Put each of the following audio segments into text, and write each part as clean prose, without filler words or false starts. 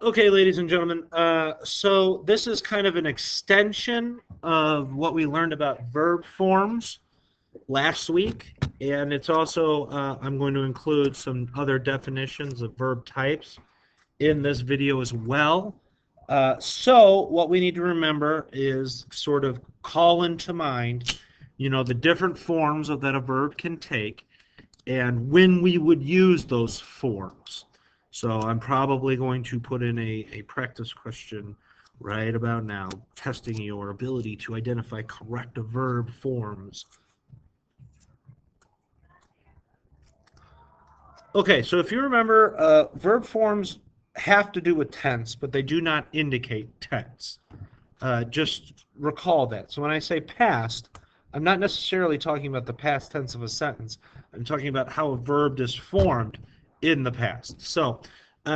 Okay, ladies and gentlemen, so this is kind of an extension of what we learned about verb forms last week, and it's also, I'm going to include some other definitions of verb types in this video as well. So what we need to remember is sort of call into mind, the different forms that a verb can take and when we would use those forms. So I'm probably going to put in a practice question right about now, testing your ability to identify correct verb forms. Okay, so if you remember, verb forms have to do with tense, but they do not indicate tense. Just recall that. So when I say past, I'm not necessarily talking about the past tense of a sentence. I'm talking about how a verb is formed in the past. So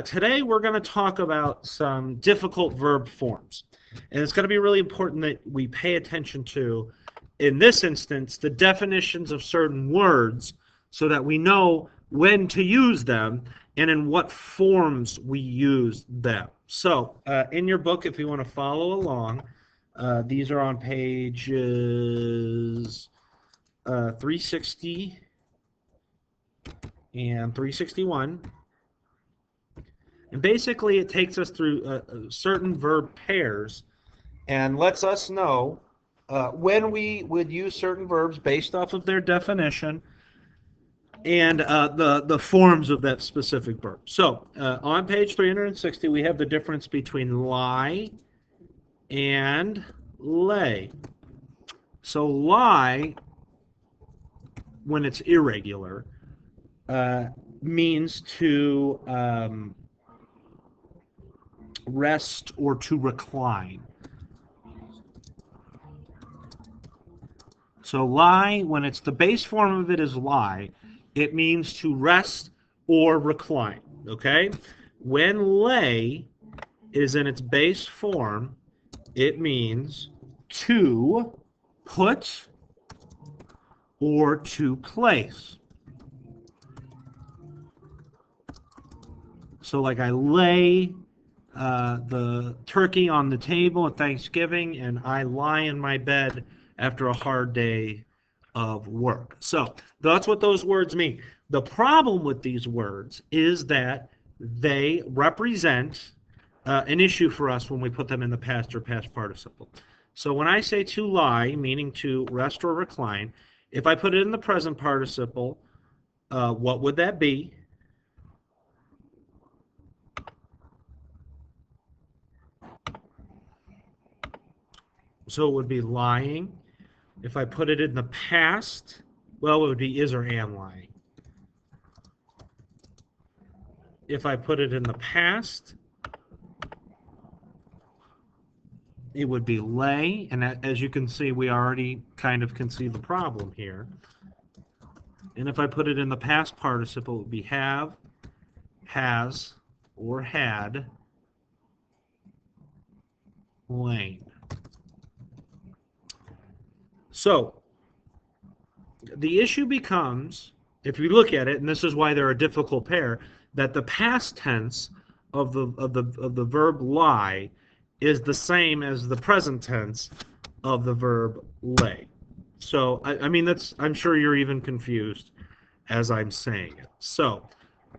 today we're going to talk about some difficult verb forms. And it's going to be really important that we pay attention to, in this instance, the definitions of certain words so that we know when to use them and in what forms we use them. So, in your book, if you want to follow along, these are on pages 360 and 361. And basically, it takes us through certain verb pairs and lets us know when we would use certain verbs based off of their definition and the forms of that specific verb. So on page 360, we have the difference between lie and lay. So lie, when it's irregular, uh, means to rest or to recline. So lie, when it's the base form of it is lie, it means to rest or recline. Okay? When lay is in its base form, it means to put or to place. So like I lay the turkey on the table at Thanksgiving and I lie in my bed after a hard day of work. So that's what those words mean. The problem with these words is that they represent an issue for us when we put them in the past or past participle. So when I say to lie, meaning to rest or recline, if I put it in the present participle, what would that be? So it would be lying. If I put it in the past, well, it would be is or am lying. If I put it in the past, it would be lay. And as you can see, we already kind of can see the problem here. And if I put it in the past participle, it would be have, has, or had lain. So the issue becomes, if you look at it, and this is why they're a difficult pair, that the past tense of the verb lie is the same as the present tense of the verb lay. So I mean that's I'm sure you're even confused as I'm saying it. So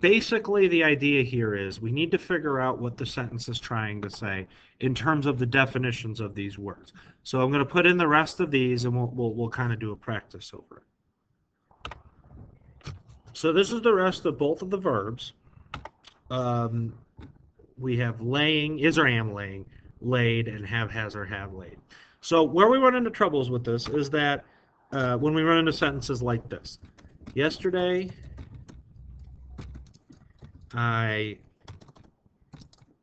basically the idea here is we need to figure out what the sentence is trying to say in terms of the definitions of these words. So I'm going to put in the rest of these and we'll kind of do a practice over it. So this is the rest of both of the verbs. Um, we have laying, is or am laying, laid, and have, has, or have laid. So where we run into troubles with this is that when we run into sentences like this. Yesterday, I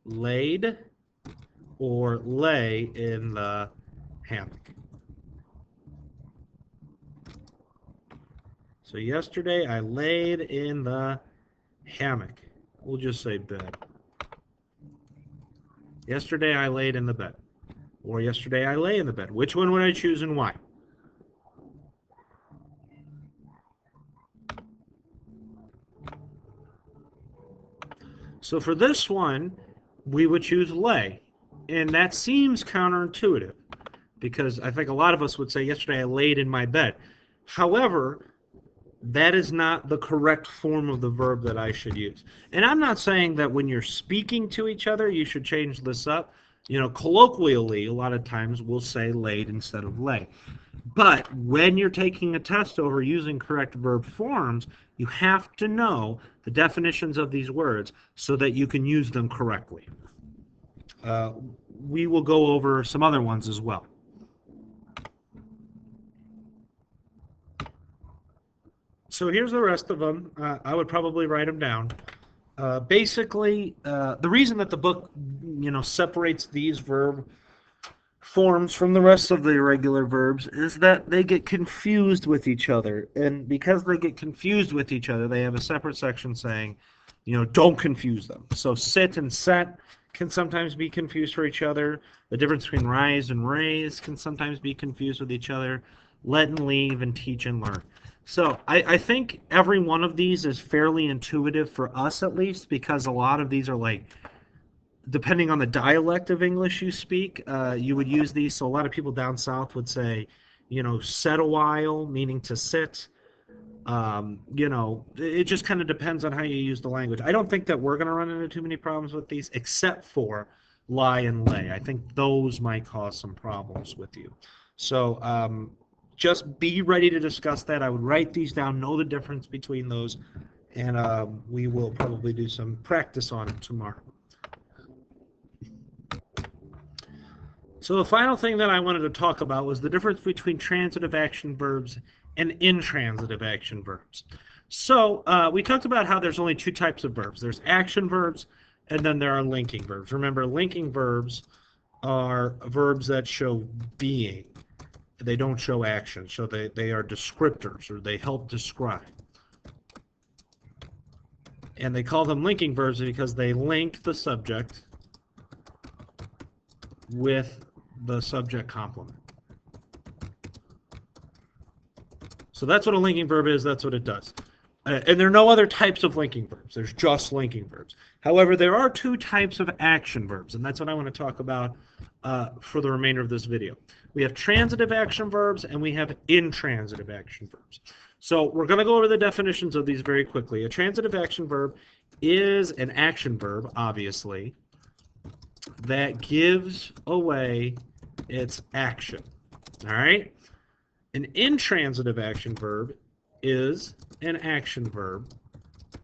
laid or lay in the hammock. So yesterday, I laid in the hammock. We'll just say bed. Yesterday, I laid in the bed. Or yesterday, I lay in the bed. Which one would I choose and why? So for this one, we would choose lay. And that seems counterintuitive because I think a lot of us would say, yesterday I laid in my bed. However, that is not the correct form of the verb that I should use. And I'm not saying that when you're speaking to each other, you should change this up. You know, colloquially, a lot of times we'll say laid instead of lay. But when you're taking a test over using correct verb forms, you have to know the definitions of these words so that you can use them correctly. We will go over some other ones as well. So here's the rest of them. I would probably write them down. Basically, the reason that the book, separates these verb forms from the rest of the irregular verbs is that they get confused with each other. And because they get confused with each other, they have a separate section saying, don't confuse them. So sit and set can sometimes be confused for each other. The difference between rise and raise can sometimes be confused with each other. Let and leave and teach and learn. So I think every one of these is fairly intuitive for us, at least, because a lot of these are like, depending on the dialect of English you speak, you would use these. So a lot of people down south would say, set a while, meaning to sit. It just kind of depends on how you use the language. I don't think that we're going to run into too many problems with these, except for lie and lay. I think those might cause some problems with you. So just be ready to discuss that. I would write these down, know the difference between those, and we will probably do some practice on it tomorrow. So the final thing that I wanted to talk about was the difference between transitive action verbs and intransitive action verbs. So we talked about how there's only two types of verbs. There's action verbs, and then there are linking verbs. Remember, linking verbs are verbs that show being. They don't show action, so they are descriptors, or they help describe. And they call them linking verbs because they link the subject with the subject complement. So that's what a linking verb is. That's what it does. And there are no other types of linking verbs. There's just linking verbs. However, there are two types of action verbs, and that's what I want to talk about for the remainder of this video. We have transitive action verbs, and we have intransitive action verbs. So we're going to go over the definitions of these very quickly. A transitive action verb is an action verb, obviously, that gives away its action. All right? An intransitive action verb is an action verb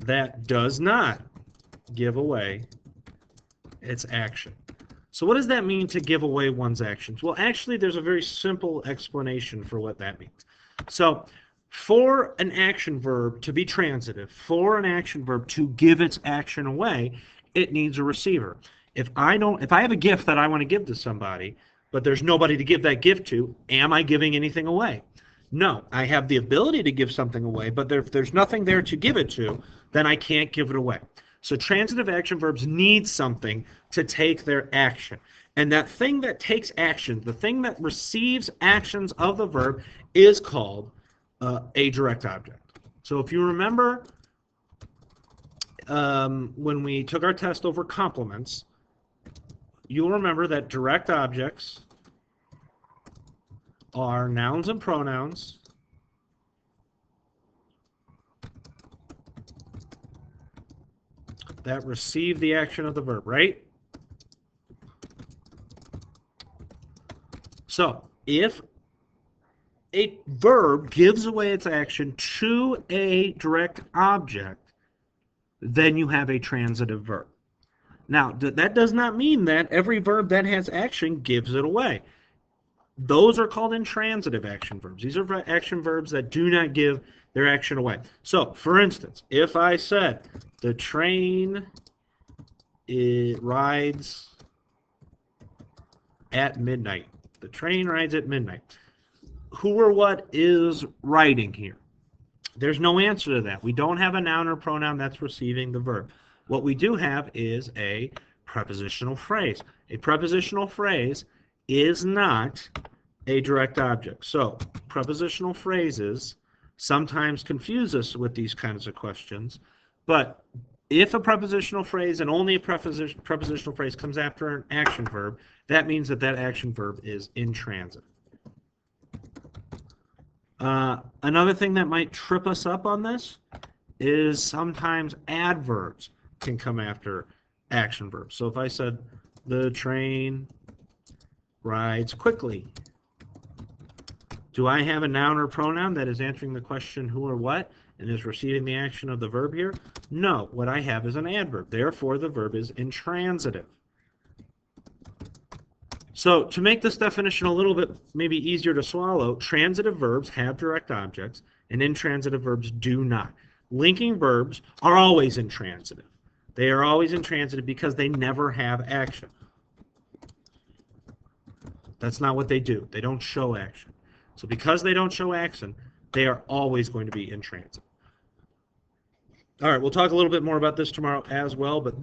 that does not give away its action. So what does that mean, to give away one's actions? Well, actually, there's a very simple explanation for what that means. So for an action verb to be transitive, for an action verb to give its action away, it needs a receiver. If I have a gift that I want to give to somebody, but there's nobody to give that gift to, am I giving anything away? No, I have the ability to give something away, but if there's nothing there to give it to, then I can't give it away. So transitive action verbs need something to take their action. And that thing that takes action, the thing that receives actions of the verb, is called a direct object. So if you remember when we took our test over complements, you'll remember that direct objects are nouns and pronouns that receive the action of the verb, right? So if a verb gives away its action to a direct object, then you have a transitive verb. Now, that does not mean that every verb that has action gives it away. Those are called intransitive action verbs. These are action verbs that do not give their action away. So, for instance, if I said, the train rides at midnight. The train rides at midnight. Who or what is riding here? There's no answer to that. We don't have a noun or pronoun that's receiving the verb. What we do have is a prepositional phrase. A prepositional phrase is not a direct object. So prepositional phrases sometimes confuse us with these kinds of questions, but If a prepositional phrase and only a prepositional phrase comes after an action verb, that means that that action verb is intransitive. Another thing that might trip us up on this is sometimes adverbs can come after action verbs. So if I said, the train rides quickly, do I have a noun or pronoun that is answering the question who or what and is receiving the action of the verb here? No, what I have is an adverb. Therefore, the verb is intransitive. So to make this definition a little bit maybe easier to swallow, transitive verbs have direct objects and intransitive verbs do not. Linking verbs are always intransitive. They are always intransitive because they never have action. That's not what they do. They don't show action. So because they don't show action, they are always going to be intransitive. All right, we'll talk a little bit more about this tomorrow as well, but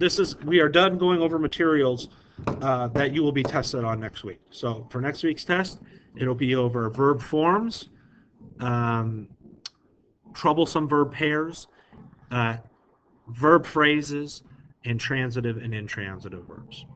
we are done going over materials that you will be tested on next week. So for next week's test, it'll be over verb forms, troublesome verb pairs, verb phrases, and transitive and intransitive verbs.